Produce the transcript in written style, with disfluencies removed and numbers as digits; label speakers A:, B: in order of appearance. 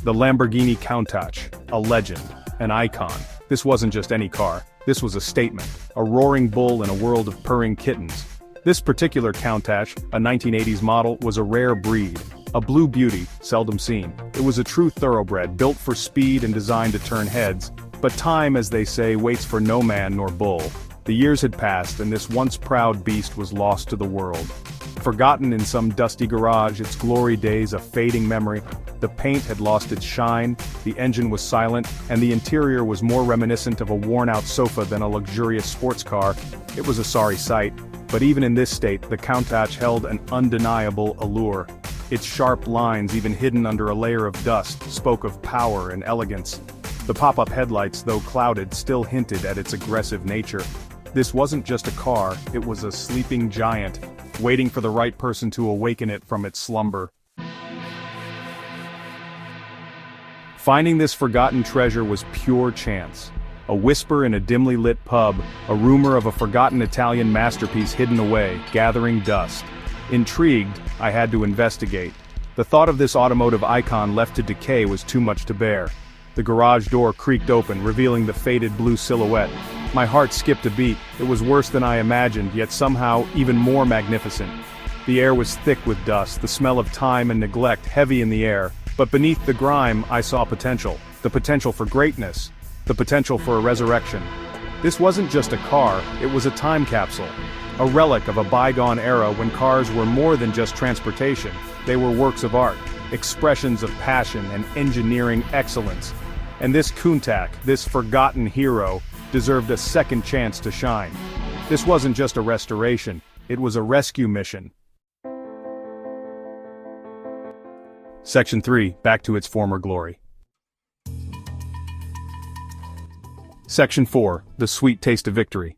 A: The Lamborghini Countach, a legend, an icon. This wasn't just any car, this was a statement, a roaring bull in a world of purring kittens. This particular Countach, a 1980s model, was a rare breed, a blue beauty, seldom seen. It was a true thoroughbred, built for speed and designed to turn heads, but time, as they say, waits for no man nor bull. The years had passed and this once proud beast was lost to the world. Forgotten in some dusty garage, its glory days a fading memory. The paint had lost its shine, the engine was silent, and the interior was more reminiscent of a worn-out sofa than a luxurious sports car. It was a sorry sight, but even in this state, the Countach held an undeniable allure. Its sharp lines, even hidden under a layer of dust, spoke of power and elegance. The pop-up headlights, though clouded, still hinted at its aggressive nature. This wasn't just a car, it was a sleeping giant, waiting for the right person to awaken it from its slumber. Finding this forgotten treasure was pure chance. A whisper in a dimly lit pub, a rumor of a forgotten Italian masterpiece hidden away, gathering dust. Intrigued, I had to investigate. The thought of this automotive icon left to decay was too much to bear. The garage door creaked open, revealing the faded blue silhouette. My heart skipped a beat. It was worse than I imagined, yet somehow even more magnificent. The air was thick with dust, the smell of time and neglect heavy in the air, but beneath the grime I saw potential. The potential for greatness. The potential for a resurrection. This wasn't just a car, it was a time capsule. A relic of a bygone era when cars were more than just transportation. They were works of art, expressions of passion and engineering excellence. And this Countach, this forgotten hero, deserved a second chance to shine. This wasn't just a restoration, it was a rescue mission. Section 3, back to its former glory. Section 4, the sweet taste of victory.